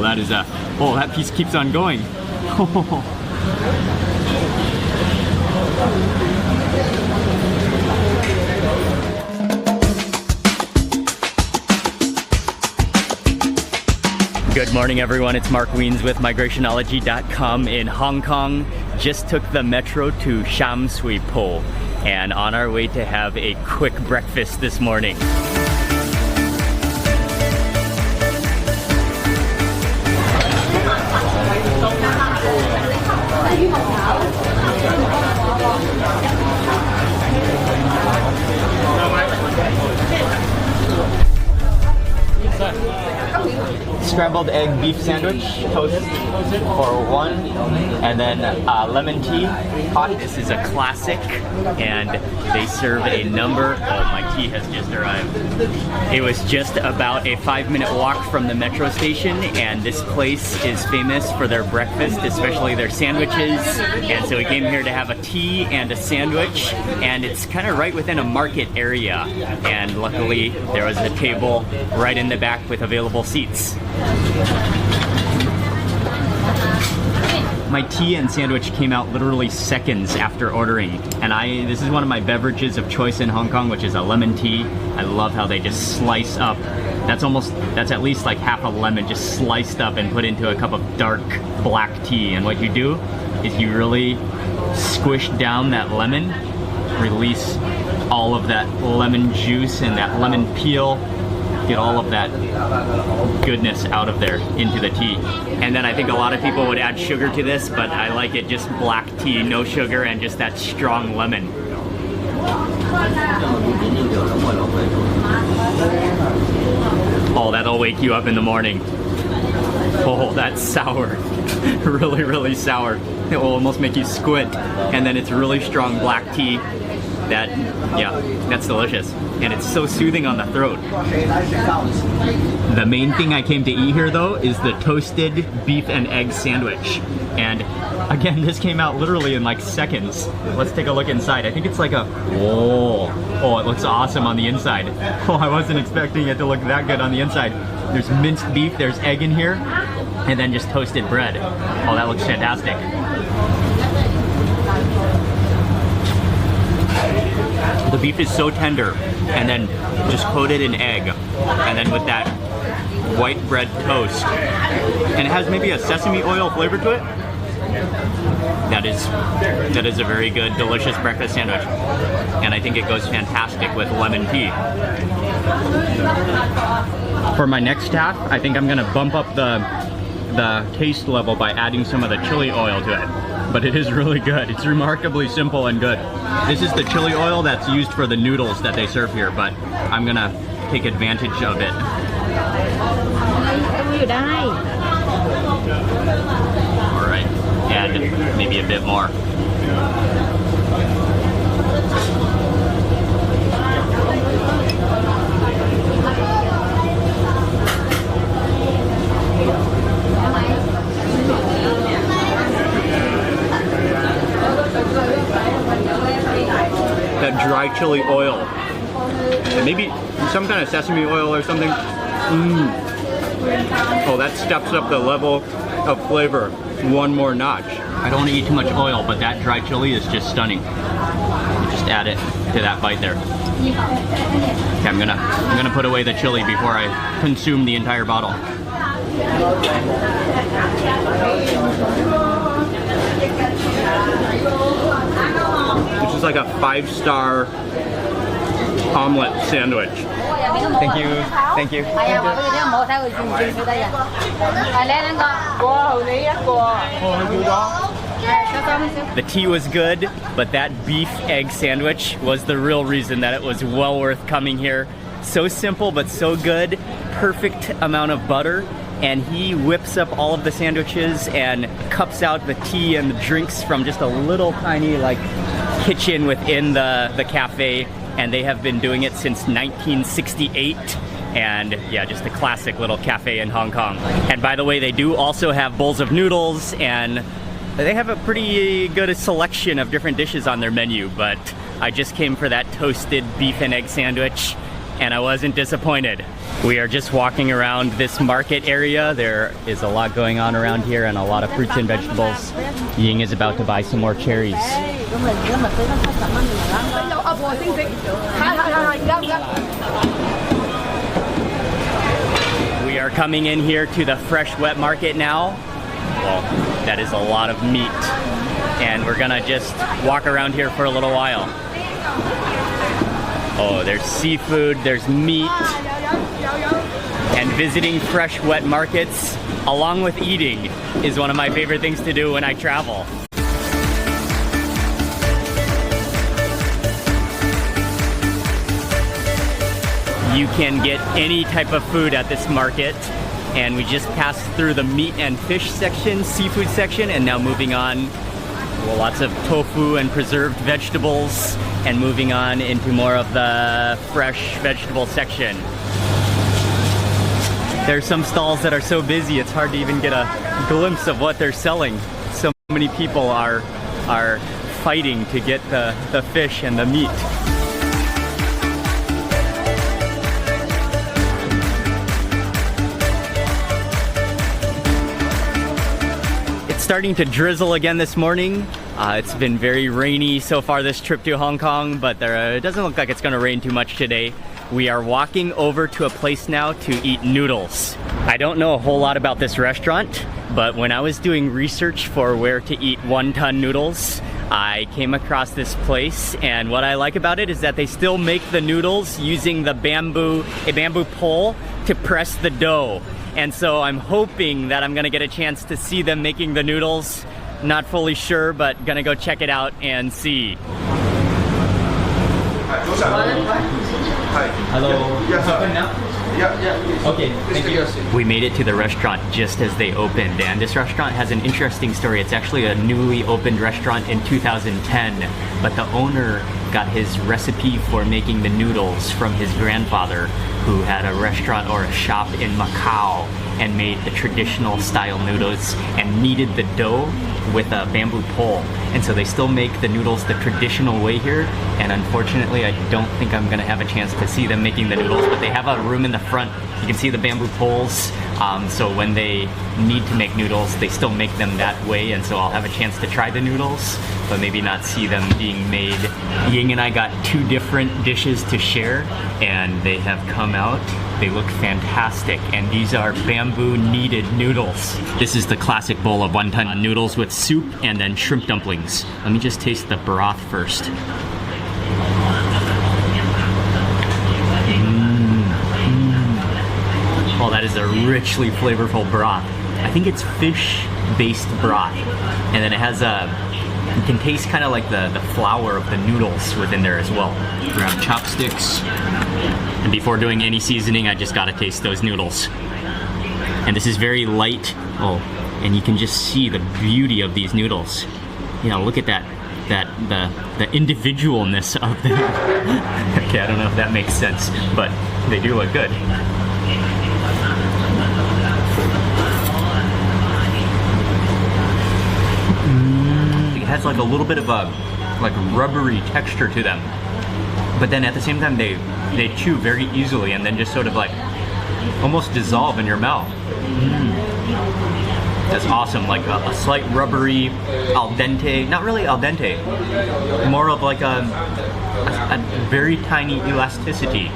that is a, oh, that piece keeps on going. Good morning, everyone. It's Mark Wiens with migrationology.com in Hong Kong. Just took the metro to Sham Sui Po and on our way to have a quick breakfast this morning. Scrambled egg beef sandwich, toast for one, and then lemon tea hot. This is a classic, and they serve a number. Oh, my tea has just arrived. It was just about a 5-minute walk from the metro station, and this place is famous for their breakfast, especially their sandwiches. And so we came here to have a tea and a sandwich, and it's kind of right within a market area. And luckily, there was a table right in the back with available seats. My tea and sandwich came out literally seconds after ordering, and this is one of my beverages of choice in Hong Kong, which is a lemon tea. I love how they just slice up. That's at least like half a lemon just sliced up and put into a cup of dark black tea. And what you do is you really squish down that lemon, release all of that lemon juice and that lemon peel, get all of that goodness out of there into the tea. And then I think a lot of people would add sugar to this, but I like it just black tea, no sugar, and just that strong lemon. Oh, that'll wake you up in the morning. Oh, that's sour. Really, really sour. It will almost make you squint. And then it's really strong black tea. That's delicious. And it's so soothing on the throat. The main thing I came to eat here though is the toasted beef and egg sandwich. And again, this came out literally in like seconds. Let's take a look inside. I think it's like a, oh, it looks awesome on the inside. Oh, I wasn't expecting it to look that good on the inside. There's minced beef, there's egg in here, and then just toasted bread. Oh, that looks fantastic. The beef is so tender, and then just coated in egg, and then with that white bread toast, and it has maybe a sesame oil flavor to it. That is a very good, delicious breakfast sandwich, and I think it goes fantastic with lemon tea. For my next half, I think I'm gonna bump up the taste level by adding some of the chili oil to it. But it is really good. It's remarkably simple and good. This is the chili oil that's used for the noodles that they serve here, but I'm gonna take advantage of it. All right, and maybe a bit more. That dry chili oil, and maybe some kind of sesame oil or something. Oh, that steps up the level of flavor one more notch. I don't want to eat too much oil, but that dry chili is just stunning. Just add it to that bite there. Okay, I'm gonna put away the chili before I consume the entire bottle. This is like a 5-star omelet sandwich. Thank you. Thank you. The tea was good, but that beef egg sandwich was the real reason that it was well worth coming here. So simple, but so good. Perfect amount of butter. And he whips up all of the sandwiches and cups out the tea and the drinks from just a little tiny like kitchen within the cafe, and they have been doing it since 1968. And yeah, just a classic little cafe in Hong Kong. And by the way, they do also have bowls of noodles, and they have a pretty good selection of different dishes on their menu, but I just came for that toasted beef and egg sandwich. and I wasn't disappointed. We are just walking around this market area. There is a lot going on around here and a lot of fruits and vegetables. Ying is about to buy some more cherries. We are coming in here to the fresh wet market now. Well, that is a lot of meat. And we're gonna just walk around here for a little while. Oh, there's seafood, there's meat. And visiting fresh wet markets, along with eating, is one of my favorite things to do when I travel. You can get any type of food at this market, and we just passed through the meat and fish section, seafood section, and now moving on, well, lots of tofu and preserved vegetables, and moving on into more of the fresh vegetable section. There's some stalls that are so busy it's hard to even get a glimpse of what they're selling. So many people are fighting to get the fish and the meat. It's starting to drizzle again this morning. It's been very rainy so far this trip to Hong Kong, but it doesn't look like it's going to rain too much today. We are walking over to a place now to eat noodles. I don't know a whole lot about this restaurant, but when I was doing research for where to eat wonton noodles, I came across this place, and what I like about it is that they still make the noodles using a bamboo pole to press the dough. And so I'm hoping that I'm gonna get a chance to see them making the noodles. Not fully sure, but gonna go check it out and see. Hello. Open now? Yeah. Okay, thank you. We made it to the restaurant just as they opened, and this restaurant has an interesting story. It's actually a newly opened restaurant in 2010, but the owner got his recipe for making the noodles from his grandfather, who had a restaurant or a shop in Macau and made the traditional style noodles and kneaded the dough with a bamboo pole. And so they still make the noodles the traditional way here, and unfortunately I don't think I'm gonna have a chance to see them making the noodles, but they have a room in the front. You can see the bamboo poles, so when they need to make noodles, they still make them that way, and so I'll have a chance to try the noodles, but maybe not see them being made. Ying and I got 2 different dishes to share, and they have come out. They look fantastic, and these are bamboo kneaded noodles. This is the classic bowl of wonton noodles with soup and then shrimp dumplings. Let me just taste the broth first. Oh, that is a richly flavorful broth. I think it's fish-based broth, and then it has you can taste kind of like the flour of the noodles within there as well. Grab chopsticks, and before doing any seasoning, I just gotta taste those noodles. And this is very light. Oh, and you can just see the beauty of these noodles. You know, look at that, the individualness of them. Okay, I don't know if that makes sense, but they do look good. It has like a little bit of a rubbery texture to them, but then at the same time they chew very easily and then just sort of like almost dissolve in your mouth. That's awesome, like a slight rubbery al dente, not really al dente, more of like a very tiny elasticity,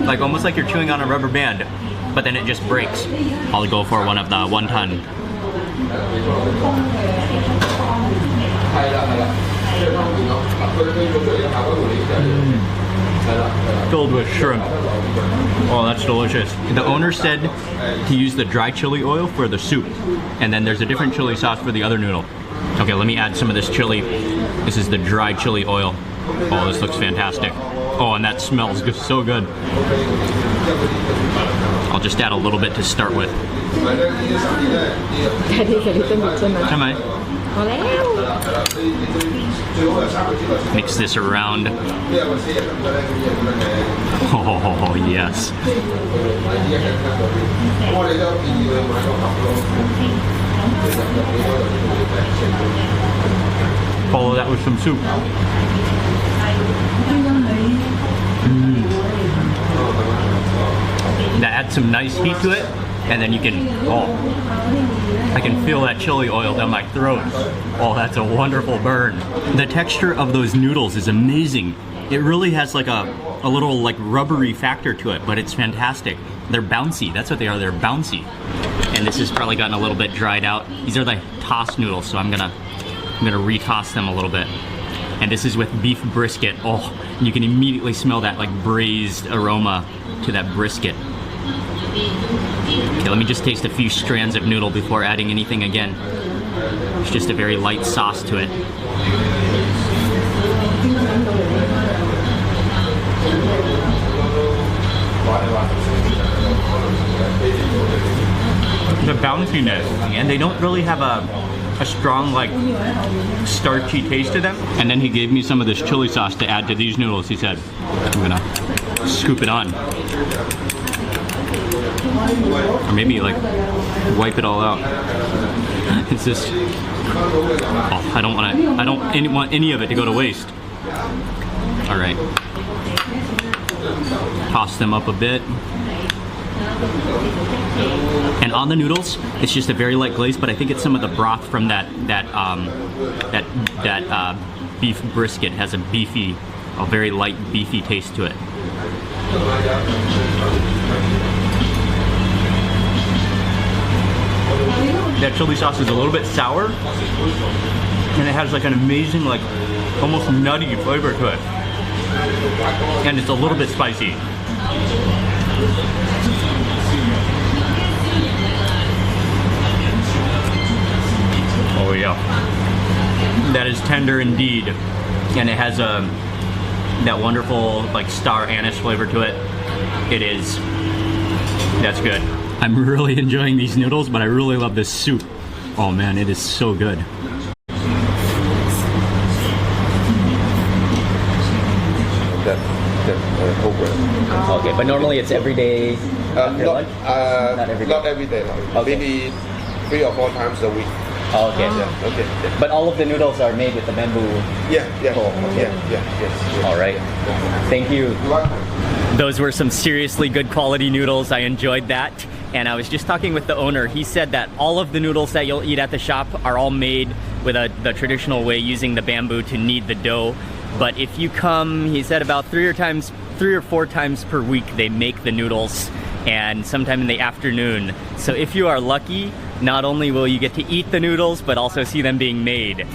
like almost like you're chewing on a rubber band, but then it just breaks. I'll go for one of the wonton. Filled with shrimp. Oh, that's delicious. The owner said to use the dry chili oil for the soup, and then there's a different chili sauce for the other noodle. Okay, let me add some of this chili. This is the dry chili oil. Oh, this looks fantastic. Oh, and that smells good, so good. I'll just add a little bit to start with. Mix this around. Oh, yes. Follow that with some soup. that adds some nice heat to it, and then you can, I can feel that chili oil down my throat. Oh, that's a wonderful burn. The texture of those noodles is amazing. It really has like a little like rubbery factor to it, but it's fantastic. They're bouncy, that's what they are, they're bouncy. And this has probably gotten a little bit dried out. These are the tossed noodles, so I'm gonna retoss them a little bit. And this is with beef brisket. Oh, you can immediately smell that like braised aroma to that brisket. Okay, let me just taste a few strands of noodle before adding anything again. It's just a very light sauce to it. The bounciness, and they don't really have a strong like starchy taste to them. And then he gave me some of this chili sauce to add to these noodles. He said, I'm gonna scoop it on. Or maybe like wipe it all out. It's just, oh, I don't want any of it to go to waste. All right, toss them up a bit. And on the noodles, it's just a very light glaze, but I think it's some of the broth from that beef brisket has a very light beefy taste to it. That chili sauce is a little bit sour, and it has like an amazing, like almost nutty flavor to it, and it's a little bit spicy. Oh yeah, that is tender indeed, and it has that wonderful like star anise flavor to it. That's good. I'm really enjoying these noodles, but I really love this soup. Oh man, it is so good. Okay, but normally it's every day after lunch? Not every day. Not every day. Okay. Maybe 3 or 4 times a week. Oh, okay. Yeah, okay. Yeah. But all of the noodles are made with the bamboo. Yeah. Bowl. Okay. Yes. All right. Thank you. You're welcome. Those were some seriously good quality noodles. I enjoyed that. And I was just talking with the owner. He said that all of the noodles that you'll eat at the shop are all made with the traditional way, using the bamboo to knead the dough. But if you come, he said about 3 or 4 times per week, they make the noodles, and sometime in the afternoon. So if you are lucky, not only will you get to eat the noodles, but also see them being made.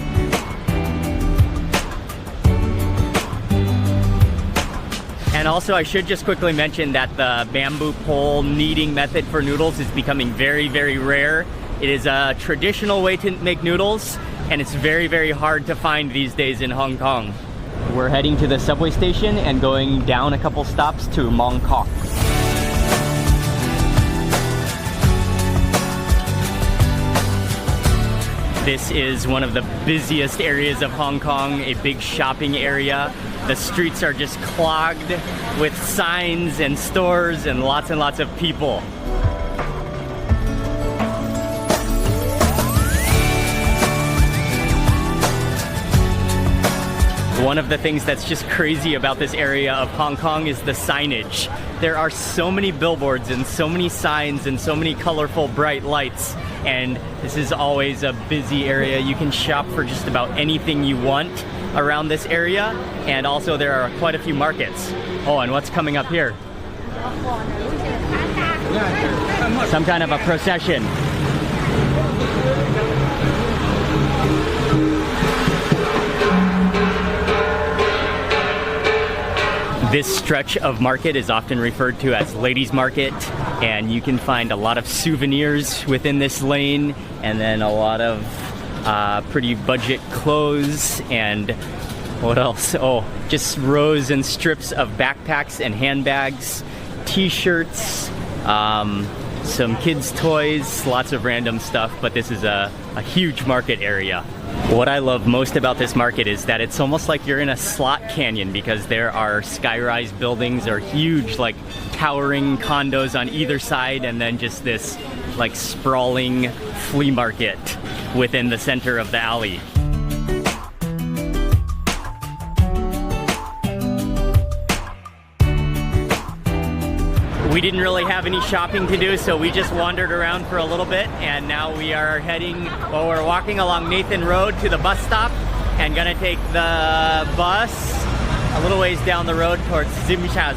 And also, I should just quickly mention that the bamboo pole kneading method for noodles is becoming very, very rare. It is a traditional way to make noodles, and it's very, very hard to find these days in Hong Kong. We're heading to the subway station and going down a couple stops to Mong Kok. This is one of the busiest areas of Hong Kong, a big shopping area. The streets are just clogged with signs and stores and lots of people. One of the things that's just crazy about this area of Hong Kong is the signage. There are so many billboards and so many signs and so many colorful bright lights, and this is always a busy area. You can shop for just about anything you want around this area, and also there are quite a few markets. Oh, and what's coming up here? Some kind of a procession. This stretch of market is often referred to as Ladies Market, and you can find a lot of souvenirs within this lane, and then a lot of pretty budget clothes, and what else? Oh, just rows and strips of backpacks and handbags, t-shirts, some kids' toys, lots of random stuff, but this is a huge market area. What I love most about this market is that it's almost like you're in a slot canyon, because there are skyrise buildings or huge like towering condos on either side, and then just this like sprawling flea market within the center of the alley. We didn't really have any shopping to do, so we just wandered around for a little bit, and now we are heading, well, we're walking along Nathan Road to the bus stop and gonna take the bus a little ways down the road towards Zimsha.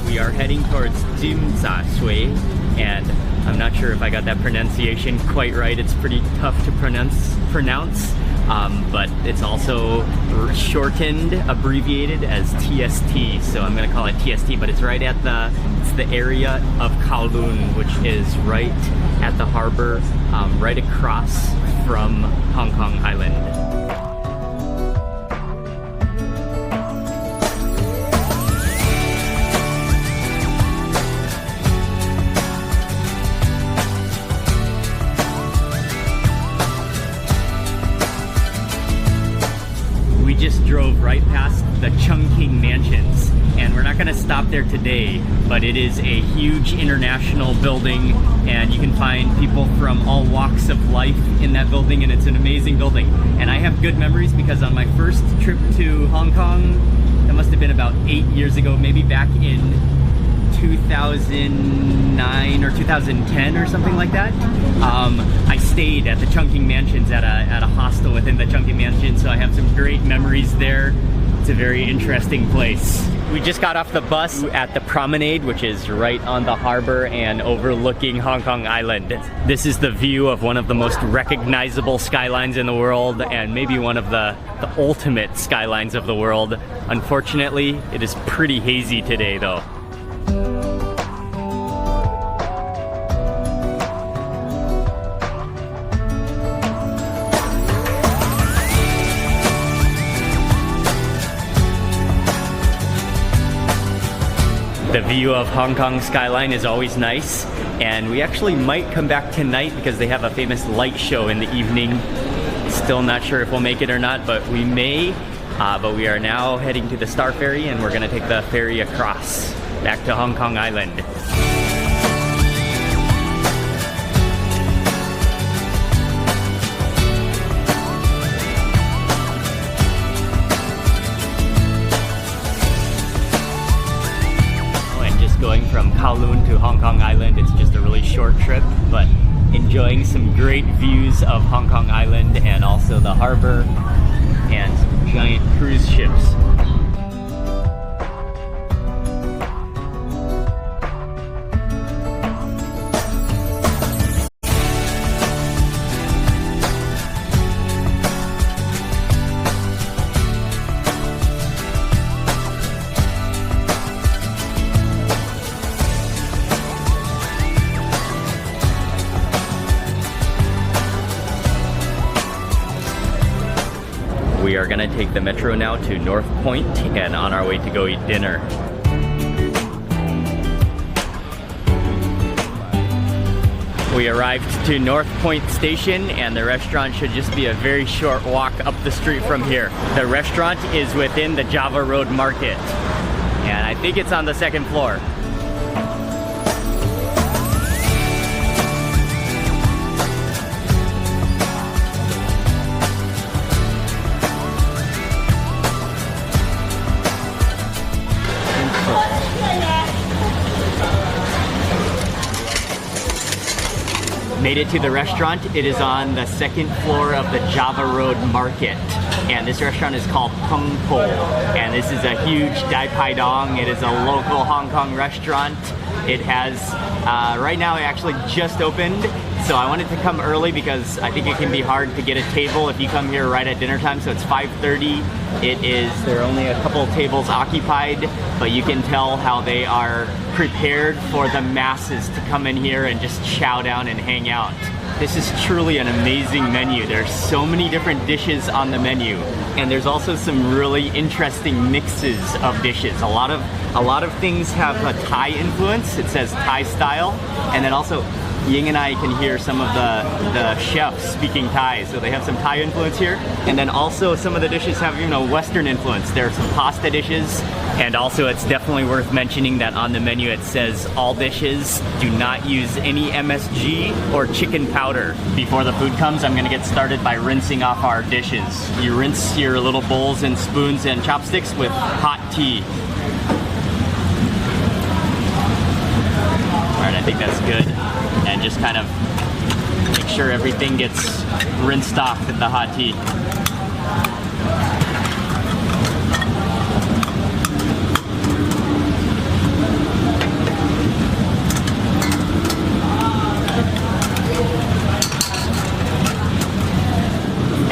We are heading towards Zimsha, and I'm not sure if I got that pronunciation quite right. It's pretty tough to pronounce, but it's also shortened, abbreviated as TST. So I'm gonna call it TST, but it's right at it's the area of Kowloon, which is right at the harbor, right across from Hong Kong Island. We just drove right past the Chungking Mansions, and we're not going to stop there today, but it is a huge international building, and you can find people from all walks of life in that building, and it's an amazing building. And I have good memories because on my first trip to Hong Kong, that must have been about 8 years ago, maybe back in 2009 or 2010 or something like that. I stayed at the Chungking Mansions at a hostel within the Chungking Mansions, so I have some great memories there. It's a very interesting place. We just got off the bus at the promenade, which is right on the harbor and overlooking Hong Kong Island. This is the view of one of the most recognizable skylines in the world, and maybe one of the ultimate skylines of the world. Unfortunately, it is pretty hazy today though. The view of Hong Kong skyline is always nice, and we actually might come back tonight because they have a famous light show in the evening. Still not sure if we'll make it or not, but we may. But we are now heading to the Star Ferry, and we're gonna take the ferry across back to Hong Kong Island. Going from Kowloon to Hong Kong Island, it's just a really short trip, but enjoying some great views of Hong Kong Island and also the harbor and giant cruise ships. We are gonna take the metro now to North Point and on our way to go eat dinner. We arrived to North Point Station, and the restaurant should just be a very short walk up the street from here. The restaurant is within the Java Road Market, and I think it's on the second floor. Made it to the restaurant. It is on the second floor of the Java Road Market, and this restaurant is called Peng Po, and this is a huge Dai Pai Dong. It is a local Hong Kong restaurant. It has, right now it actually just opened, so I wanted to come early because I think it can be hard to get a table if you come here right at dinner time, so it's 5:30. There are only a couple tables occupied, but you can tell how they are prepared for the masses to come in here and just chow down and hang out. This is truly an amazing menu. There's so many different dishes on the menu, and there's also some really interesting mixes of dishes. A lot of things have a Thai influence. It says Thai style, and then also Ying and I can hear some of the chefs speaking Thai, so they have some Thai influence here. And then also some of the dishes have, you know, Western influence. There are some pasta dishes, and also it's definitely worth mentioning that on the menu it says all dishes do not use any MSG or chicken powder. Before the food comes, I'm gonna get started by rinsing off our dishes. You rinse your little bowls and spoons and chopsticks with hot tea. All right, I think that's good. And just kind of make sure everything gets rinsed off with the hot tea.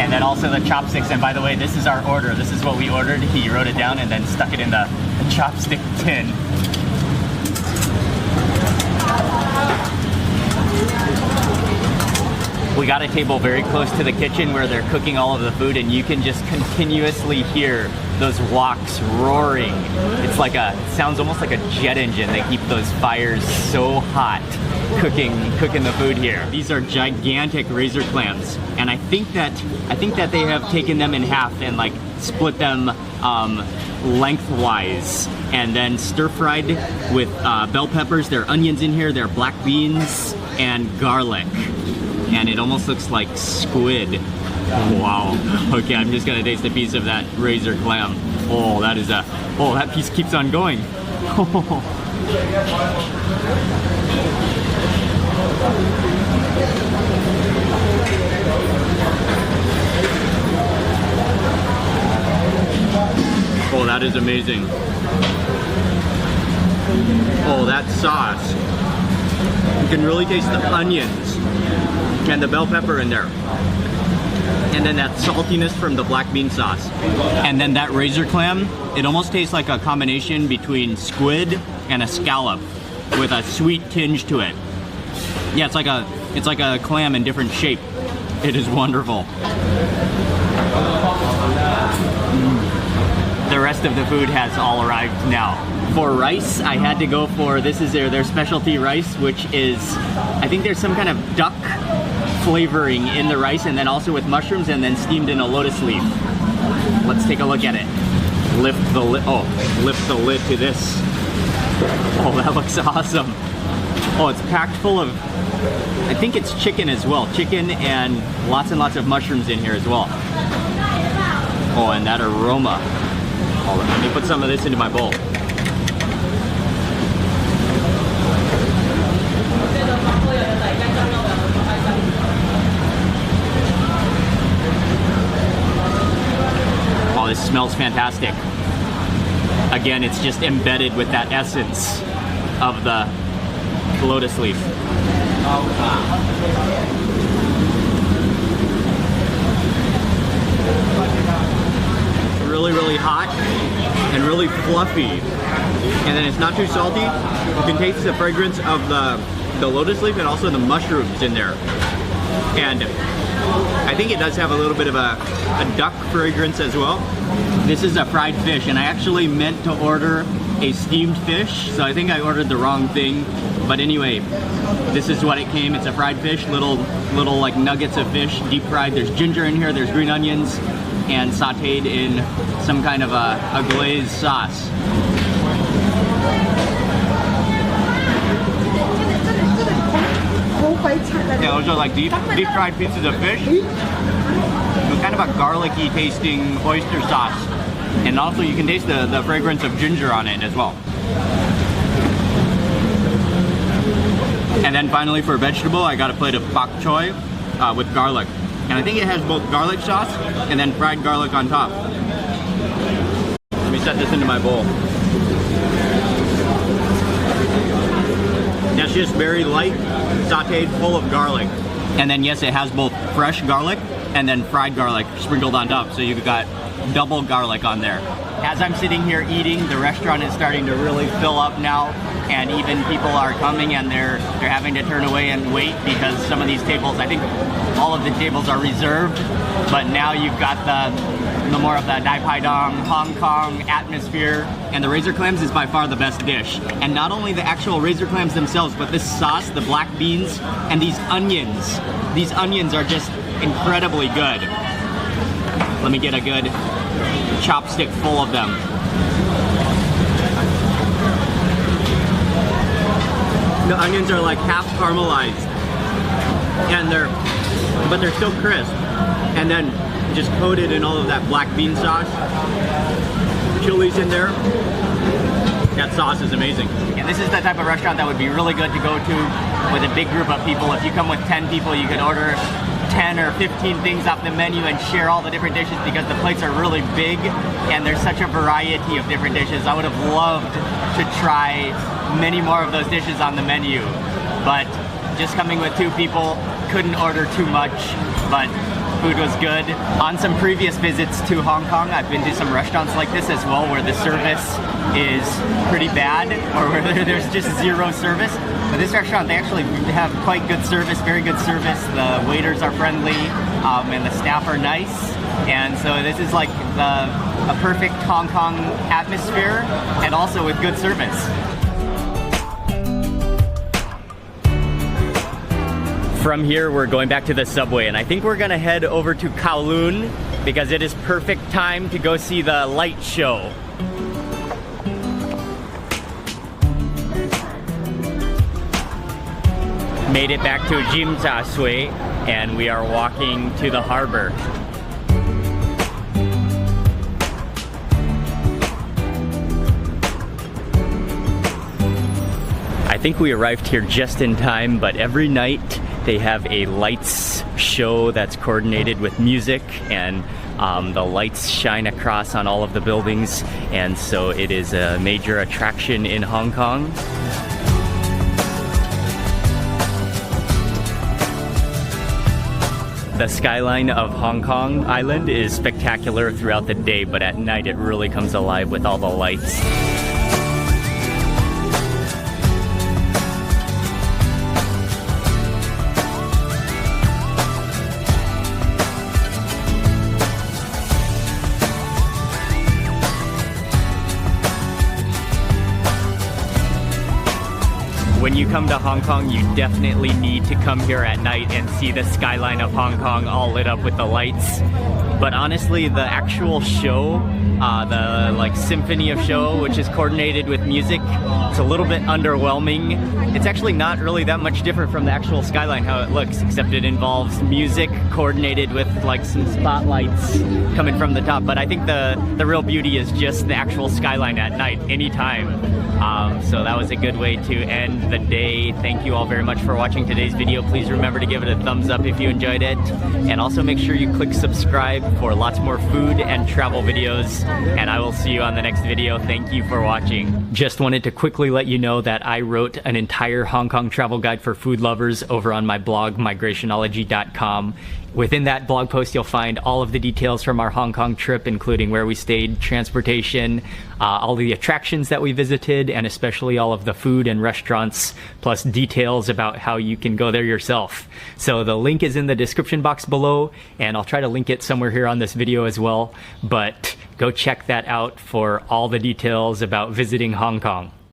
And then also the chopsticks, and by the way, this is our order. This is what we ordered. He wrote it down and then stuck it in the chopstick tin. We got a table very close to the kitchen where they're cooking all of the food, and you can just continuously hear those woks roaring. It's like it sounds almost like a jet engine. They keep those fires so hot cooking the food here. These are gigantic razor clams, and I think that they have taken them in half and like split them lengthwise and then stir-fried with bell peppers. There are onions in here, there are black beans and garlic. And it almost looks like squid. Wow. Okay, I'm just gonna taste a piece of that razor clam. Oh, that piece keeps on going. Oh, that is amazing. Oh, that sauce. You can really taste the onions and the bell pepper in there. And then that saltiness from the black bean sauce. And then that razor clam, it almost tastes like a combination between squid and a scallop with a sweet tinge to it. Yeah, it's like a clam in different shape. It is wonderful. The rest of the food has all arrived now. For rice, I had to go for, this is their specialty rice, which is, I think there's some kind of duck flavoring in the rice, and then also with mushrooms, and then steamed in a lotus leaf. Let's take a look at it. Lift the lid to this. Oh, that looks awesome. Oh, it's packed full of, I think it's chicken as well. Chicken and lots of mushrooms in here as well. Oh, and that aroma. Oh, let me put some of this into my bowl. Oh, this smells fantastic. Again, it's just embedded with that essence of the lotus leaf. Really hot and really fluffy, and then it's not too salty. You can taste the fragrance of the lotus leaf and also the mushrooms in there, and I think it does have a little bit of a duck fragrance as well. This is a fried fish, and I actually meant to order a steamed fish, so I think I ordered the wrong thing. But anyway, this is what it came. It's a fried fish, little like nuggets of fish, deep fried. There's ginger in here, there's green onions, and sauteed in some kind of a glazed sauce. Yeah, those are like deep fried pieces of fish with kind of a garlicky tasting oyster sauce. And also you can taste the fragrance of ginger on it as well. And then finally for vegetable, I got a plate of bok choy with garlic. And I think it has both garlic sauce and then fried garlic on top. Let me set this into my bowl. That's just very light, sauteed, full of garlic. And then yes, it has both fresh garlic and then fried garlic sprinkled on top. So you've got double garlic on there. As I'm sitting here eating, the restaurant is starting to really fill up now, and even people are coming and they're having to turn away and wait because some of these tables, I think all of the tables are reserved, but now you've got the more of the Dai Pai Dong, Hong Kong atmosphere. And the razor clams is by far the best dish. And not only the actual razor clams themselves, but this sauce, the black beans, and these onions. These onions are just incredibly good. Let me get a good chopstick full of them. The onions are like half caramelized, and but they're still crisp. And then just coated in all of that black bean sauce. Chili's in there. That sauce is amazing. Yeah, this is the type of restaurant that would be really good to go to with a big group of people. If you come with 10 people, you could order 10 or 15 things off the menu and share all the different dishes because the plates are really big and there's such a variety of different dishes. I would have loved to try many more of those dishes on the menu, but just coming with 2 people, couldn't order too much, but food was good. On some previous visits to Hong Kong, I've been to some restaurants like this as well where the service is pretty bad or where there's just zero service. But this restaurant, they actually have quite good service, very good service. The waiters are friendly and the staff are nice. And so this is like a perfect Hong Kong atmosphere and also with good service. From here, we're going back to the subway, and I think we're gonna head over to Kowloon because it is perfect time to go see the light show. Made it back to Jim Cha Sui, and we are walking to the harbor. I think we arrived here just in time, but every night they have a lights show that's coordinated with music, and the lights shine across on all of the buildings, and so it is a major attraction in Hong Kong. The skyline of Hong Kong Island is spectacular throughout the day, but at night it really comes alive with all the lights. When you come to Hong Kong, you definitely need to come here at night and see the skyline of Hong Kong all lit up with the lights. But honestly, the actual show, the like symphony of show, which is coordinated with music, it's a little bit underwhelming. It's actually not really that much different from the actual skyline, how it looks, except it involves music coordinated with like some spotlights coming from the top. But I think the real beauty is just the actual skyline at night, anytime. So that was a good way to end the day. Thank you all very much for watching today's video. Please remember to give it a thumbs up if you enjoyed it. And also make sure you click subscribe for lots more food and travel videos. And I will see you on the next video. Thank you for watching. Just wanted to quickly let you know that I wrote an entire Hong Kong travel guide for food lovers over on my blog, migrationology.com. Within that blog post, you'll find all of the details from our Hong Kong trip, including where we stayed, transportation, all the attractions that we visited, and especially all of the food and restaurants, plus details about how you can go there yourself. So the link is in the description box below, and I'll try to link it somewhere here on this video as well. But go check that out for all the details about visiting Hong Kong.